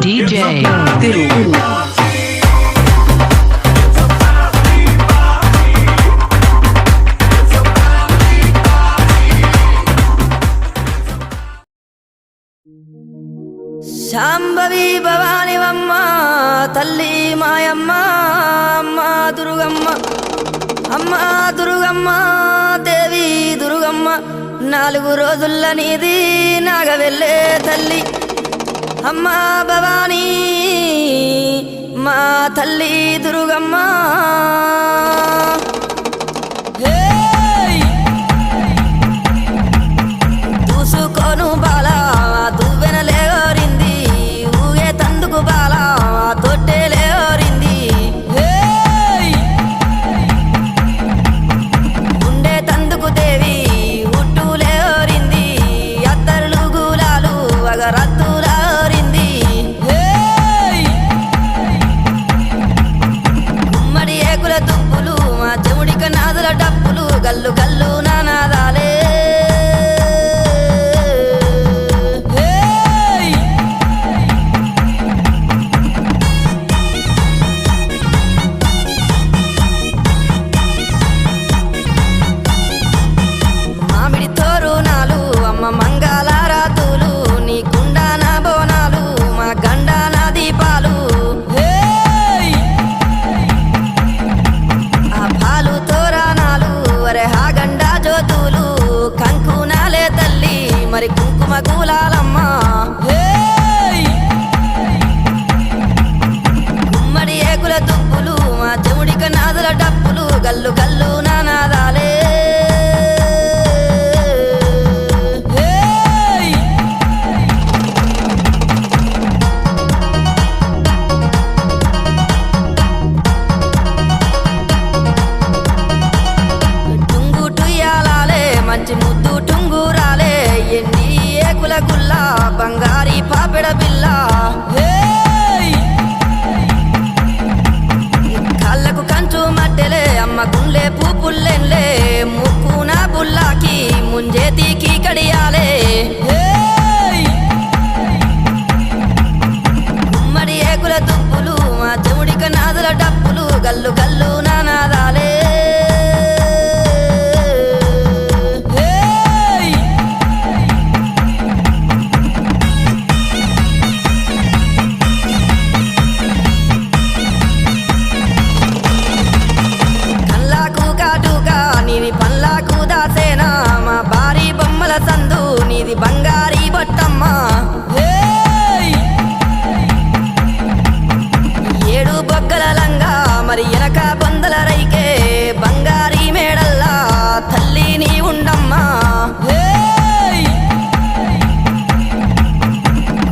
DJ Thiru. Shambhavi భవానివమ్మ తల్లి మాయమ్మ అమ్మ దుర్గమ్మ అమ్మ దుర్గమ్మ దేవి దుర్గమ్మ 4 రోజుల నీది నాగవెల్లే తల్లి అమ్మ భవానీ మా తల్లి దుర్గమ్మ చూసుకోను బాలా గల్లు గల్లు నానాదాలే మామిడి తోరునాలు అమ్మ మంగళ రాతులు నీ కుండాన బోనాలు మా గండాన దీపాలు ఆ పాలు తోరానాలు హాగండా జ్యోతులు కంకునాలే తల్లి మరి కుంకుమ కూలాలమ్మ గుమ్మడి ఏకుల దుప్పులు మా చెవుడిక నాదుల డప్పులు గల్లు గల్లు నానాదాలే మంచి ముద్దు టుంగురాలే ఎన్ని ఏకుల గుల్ల బంగారీ పాపెడ బిల్ల కళ్ళకు కంచు మట్టెలే అమ్మ గుండె పూపుల్లెన్లే ముక్కున బుల్లాకి ముంజేతికి కడియాలే గుమ్మడి ఏకుల దుప్పులు మా చెవుడిక నాదుల డప్పులు గల్లు గల్లు నానాదాలే సందు నీది బంగారీ బొట్టమ్మ 7 బొగ్గల లంగా మరి ఎనక బొందల రైకే బంగారీ మేడల్లా తల్లి నీ ఉండమ్మా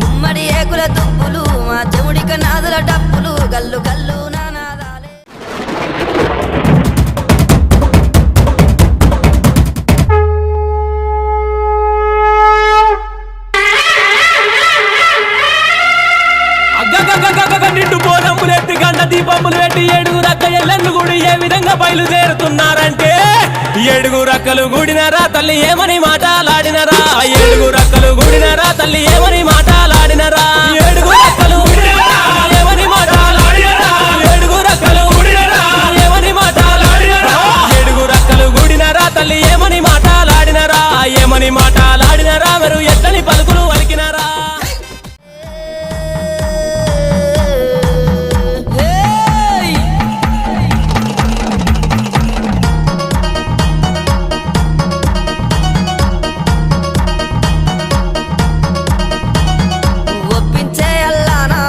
గుమ్మడి ఏకుల దుప్పులు మా చెవుడిక నాదుల డప్పులు గల్లు గల్లు దీపములు పెట్టి 7 రక్క ఎల్లన్ను గుడి ఏ విధంగా బయలుదేరుతున్నారంటే 7 రక్కలు గుడినరా తల్లి ఏమని మాటలాడినరా 7 రక్కలు గుడినరా తల్లి ఏమని మాటలాడినరా 7 రక్కలు ఏమని మాటలాడినరా 7 రక్కలు ఏమని మాటలాడినరా 7 రక్కలు గుడినరా తల్లి ఏమని మాటలాడినరా ఏమని మాటలాడినరా మరి ఎట్లని పలుకులు వలికినారా ఒప్పించే అల్లానా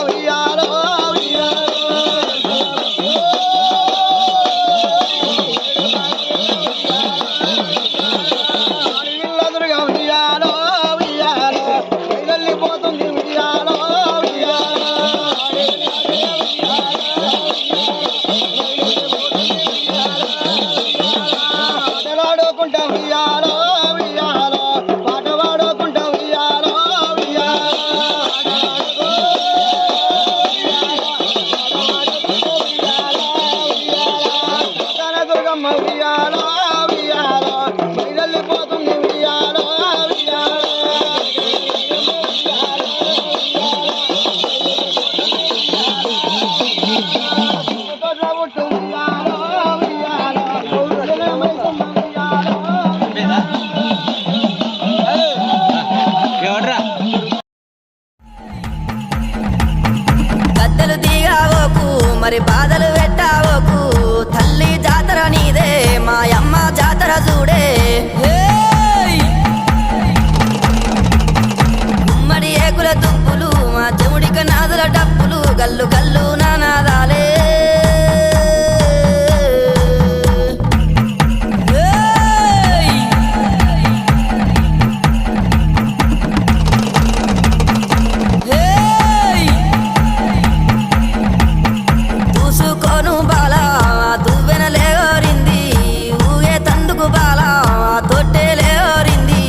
ఉయ్యాలో ఇల్లదురుగా ఉయ్యాలో ఉయ్యాలో వెళ్ళిపోతుంది ఉయ్యాలో పాటలాడుకుంటా ఉయ్యాలో ఉయ్యాలో పాట పాడుకుంటా ఉయ్యాలో దుర్గమ్మ ఉయ్యాలో ఉయ్యాలో వెళ్ళిపోతుంది ఉయ్యాలో గద్దెలు దిగావోకు మరి బాధలు పెట్టావోకు తల్లి జాతర నీదే మాయమ్మ జాతర చూడే గుమ్మడి ఏకుల దుప్పులు మా చెవుడిక నాదుల డప్పులు గల్లు గల్లు నానాదాలే చూసుకోను బాలా దువ్వెన లేవరింది ఊగే తందుకు బాలా తొట్టె లేవరింది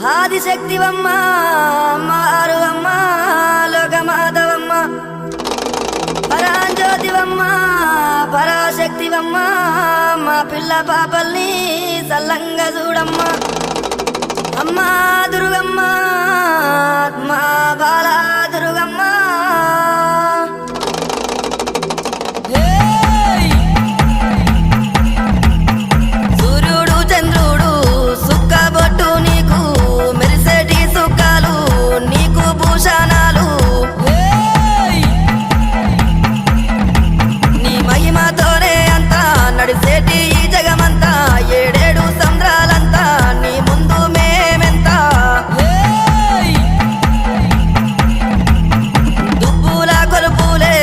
ఆదిశక్తివమ్మ మారువమ్మ లోకమాధవమ్మ పరాంజ్యోతివమ్మ పరాశక్తివమ్మ మా పిల్ల పాపల్ని సల్లంగా చూడమ్మ అమ్మా దుర్గమ్మ మా బాల దుర్గమ్మ సూర్యుడు చంద్రుడు సుక్కబొట్టు నీకు మెరిసేటి సుక్కాలు నీకు భూషణాలు నీ మహిమతోనే అంతా నడిసేటి ఈ జగమంతా ఏడేడు సంద్రాలంతా నీ ముందు మేమెంత దుబ్బుల కొలుపులే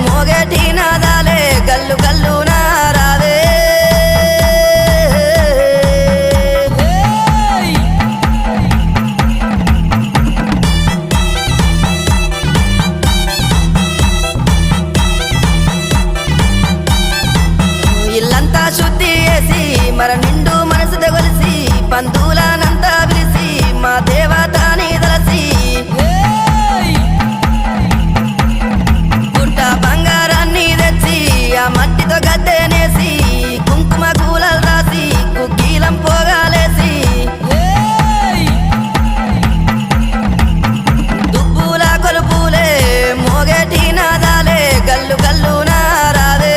మోగేటి నాదాలే గల్లు గల్లు నారావే ఇల్లంతా శుద్ధి చేసి మర నిండు మనసు తగొలిసి బంధువులనంతా పిలిచి మా దేవతాని తలసి గుంట బంగారాన్ని తెచ్చి ఆ మట్టితో గద్దెనేసి కుంకుమ కూలలు రాసి కుక్కీలం పోగాలేసి దుబ్బుల కొలుపులే మోగేటి నాదాలే గల్లు గల్లు నారావే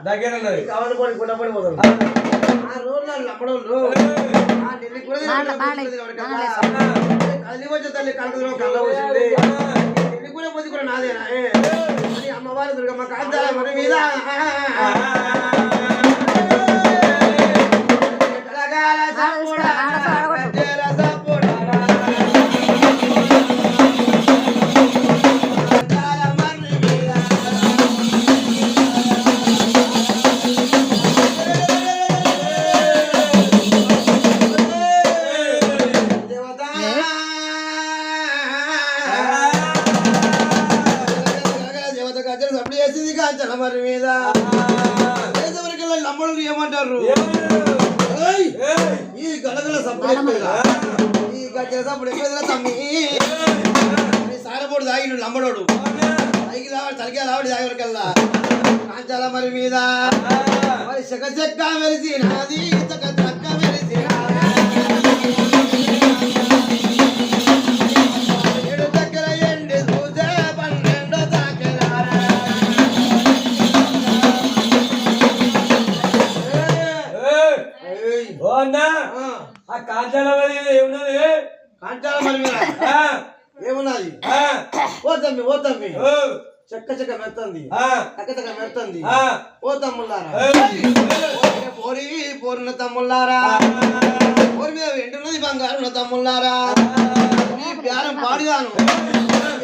దగ్గర ఉన్నది కావాలి గుండపడి పోతారు ఆ రోజుల్లో లమ్మడోళ్ళు ఆ ఢిల్లీ కూడా కళ్ళి వచ్చే తల్లి కళ్ళ కళ్ళ వచ్చింది ఢిల్లీ కూడా పొద్దు కూడా నాదేనా అమ్మవారి దుర్గమ్మ కాంతాల మన మీద మరి మీద నమ్మడు ఏమంటారు ఈ గలగల సప్పుడు ఈ గజ్జల సప్పుడు ఎక్కువ తమ్మి సారపోడు తాగిడు నమ్మడోడు పైకి రావాలి తలకే రావడి తాగరికల్లా కాంచాల మరి మీద మరి చెక్క చెక్క మెరిసి నాది చక్క చక్క మెరిసి ఏడు దగ్గర ఎండి చూసే 12 తాకెలారా ఆ కాంచాల ఏమున్నది కాంచాల మరి మీద ఏమున్నది ఓ తమ్మి చెక్క చెక్క మెత్తంది చక్క చక్క మెత్తంది ఓ తమ్ముళ్ళారా పోరిన తమ్ముళ్ళారా పోరి మీద వెంటున్నది బంగారు తమ్ముళ్ళారా ఈ ప్యారం పాడిగాను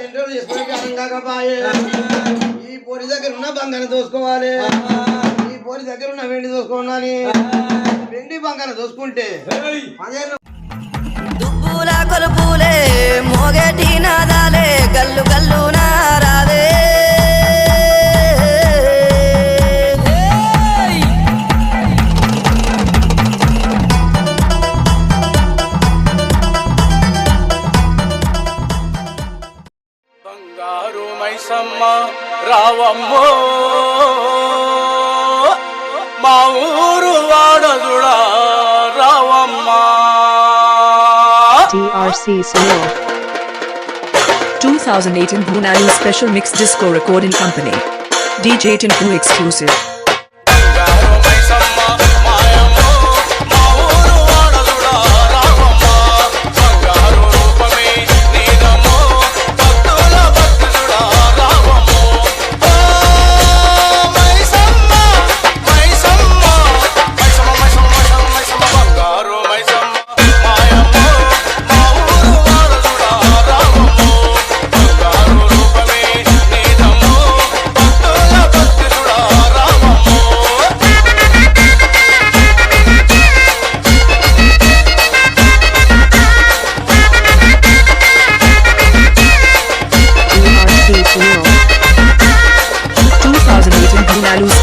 ఎండ్రోలు చేసుకునే ప్యారం కాకపాయే ఈ పోరి దగ్గర ఉన్న బంగారం దోసుకోవాలి ఈ పోరి దగ్గర ఉన్న వెండి దోసుకోవాలి వెండి బంగారం దోసుకుంటే అదేను దుబ్బుల కొలుపులే మోగేటి నాదాలే గల్లు గల్లు నారావే బంగారు మైసమ్మ రావమ్మో మా ఊరు వాడదుడా రావమ్మా DRC Sonor. 2018 Bhunani Special Mix Disco Recording Company. DJ Tinku Exclusive.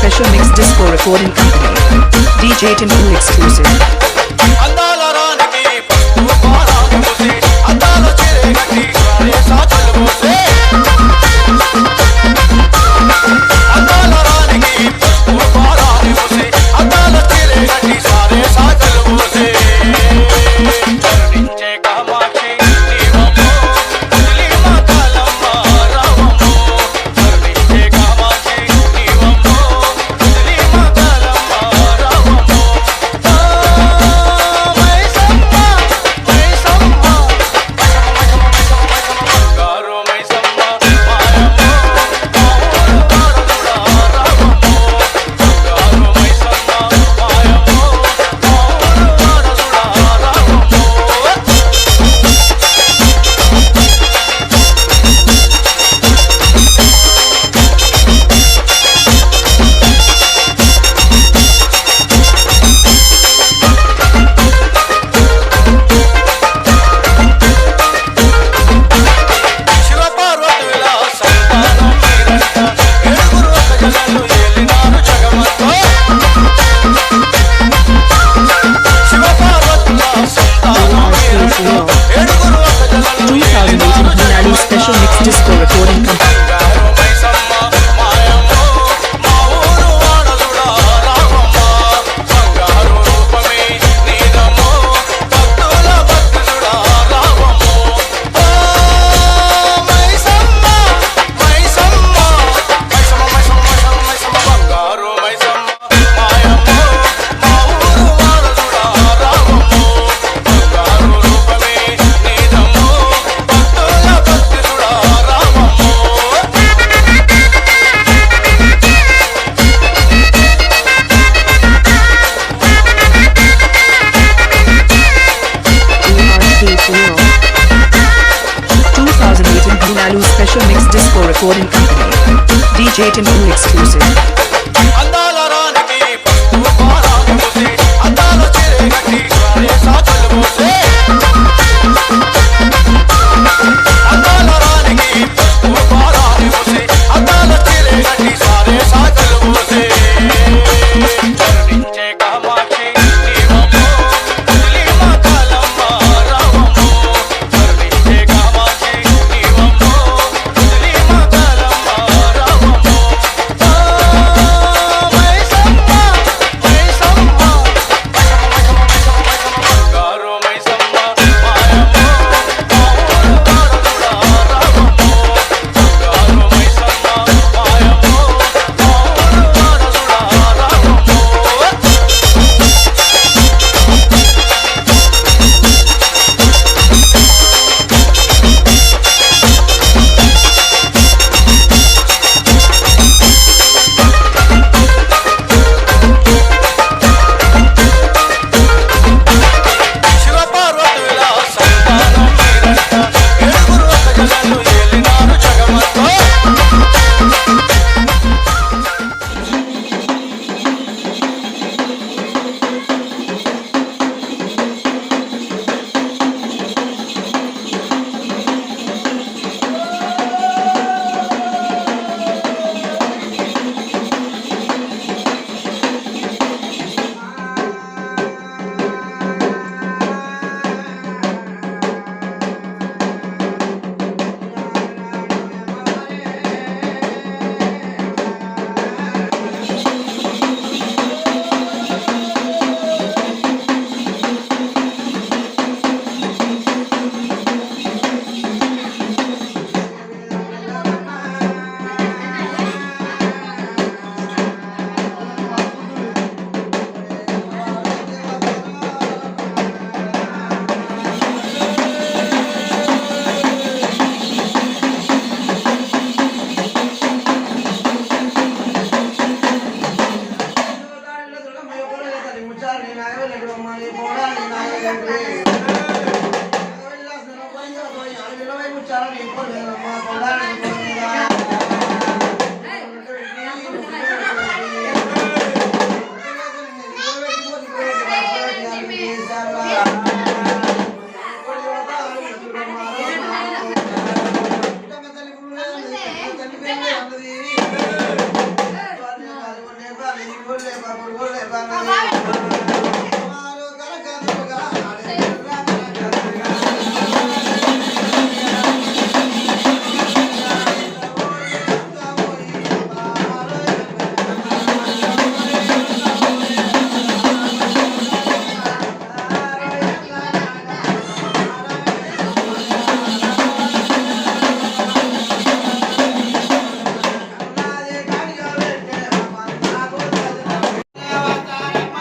Special Mix Disco Recording Company. DJ Tinku Exclusive. DJ Tinku exclusive. అందాల రానికి పసుపు పారాని మూసే అందాల చీరే కట్టి సారే సాకలు మూసే అందాల రానికి పసుపు పారాని మూసే అందాల చీరే కట్టి సారే సాకలు మూసే కరుణించే కామాక్షి నీవమ్మో తులి మాతలమ్మ రావమ్మో కరుణించే కామాక్షి నీవమ్మో తులి మాతలమ్మ రావమ్మో గారో మైసమ్మ మాయమ్మో మామూలు వాడదుడా రావమ్మో గారో మైసమ్మ మాయమ్మో మామూలు వాడదుడా రావమ్మో శివపార్వతుల సంతానం మీరంట ఏడుగురు అక్కజలను ఏలినారు జగమంతా అవతారమ్మ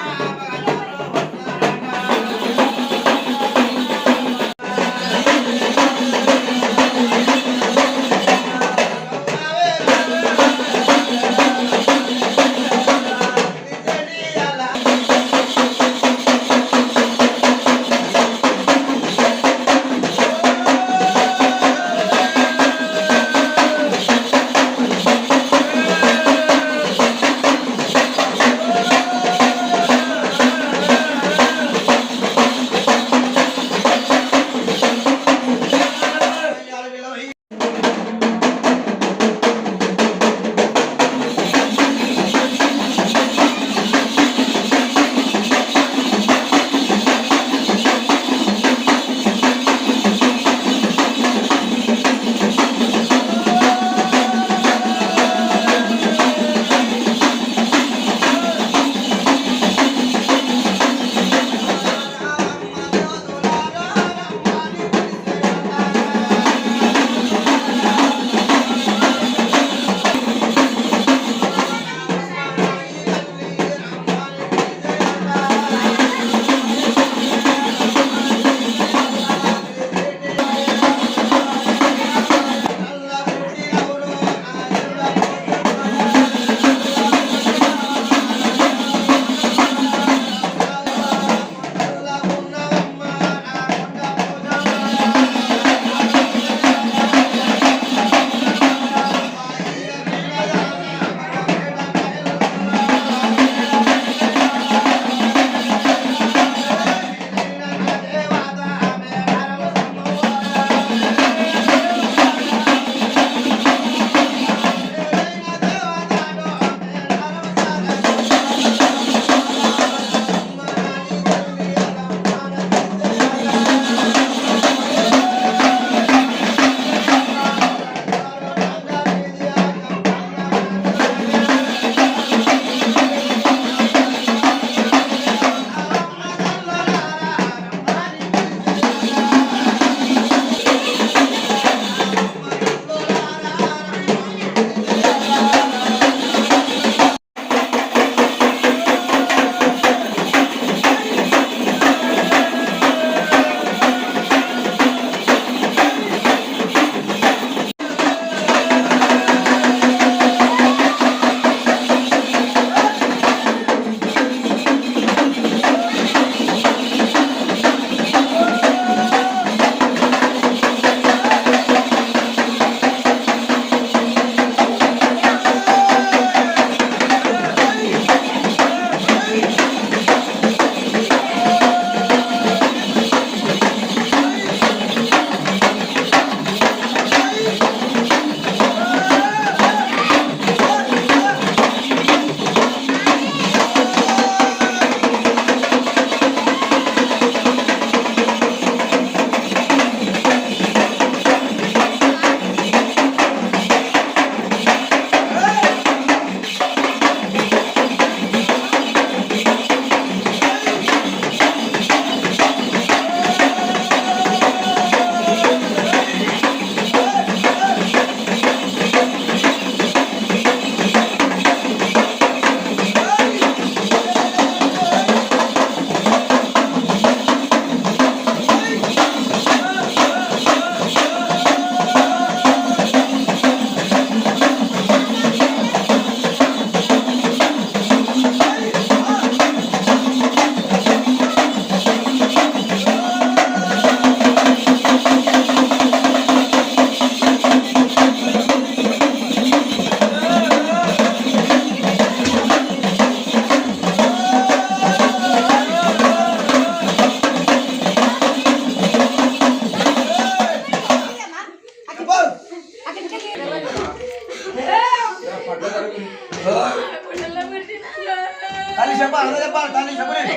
చెప్పాలి అందరూ చెప్పాలి తల్లి చెప్పండి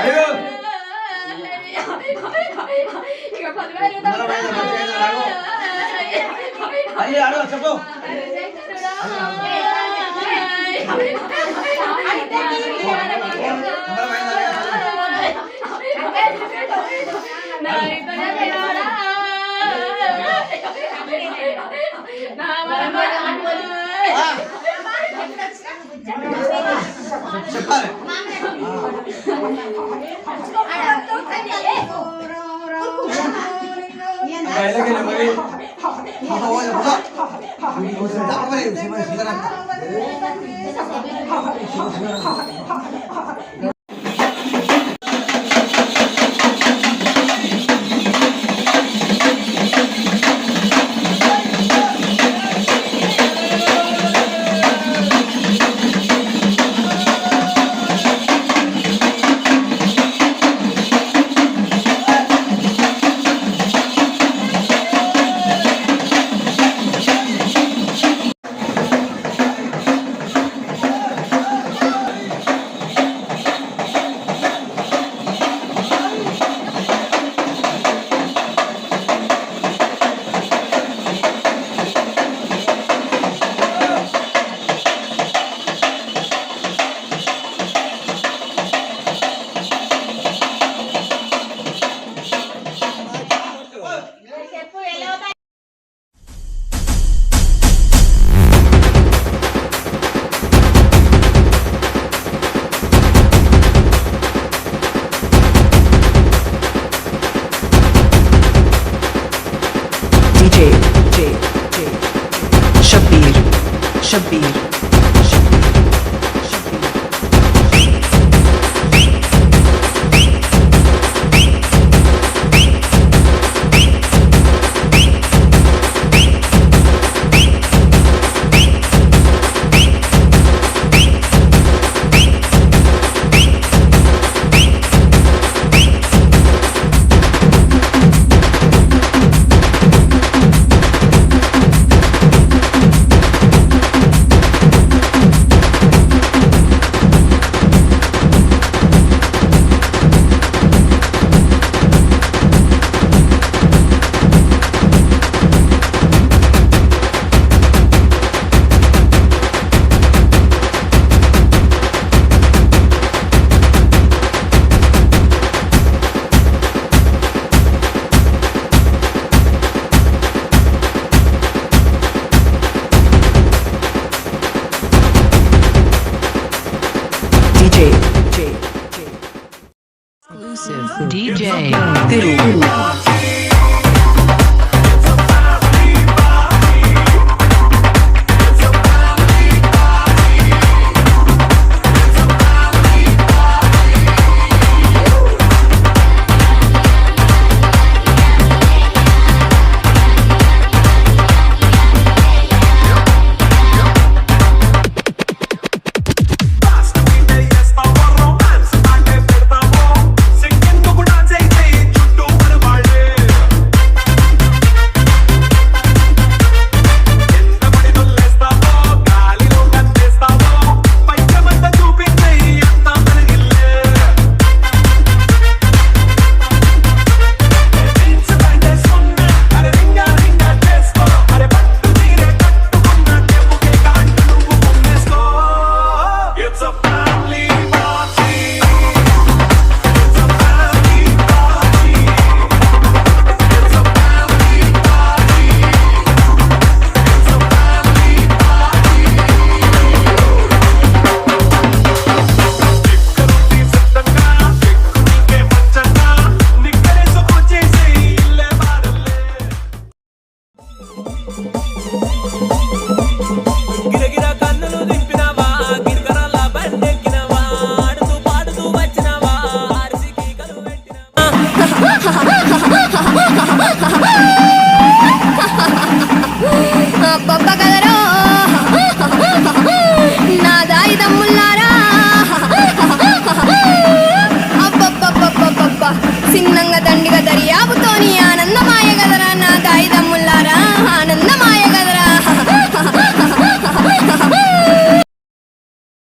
అయ్యో అయ్యి అడుగు చెప్పు చెప్పాలి Shabbir. DJ Thiru. Papa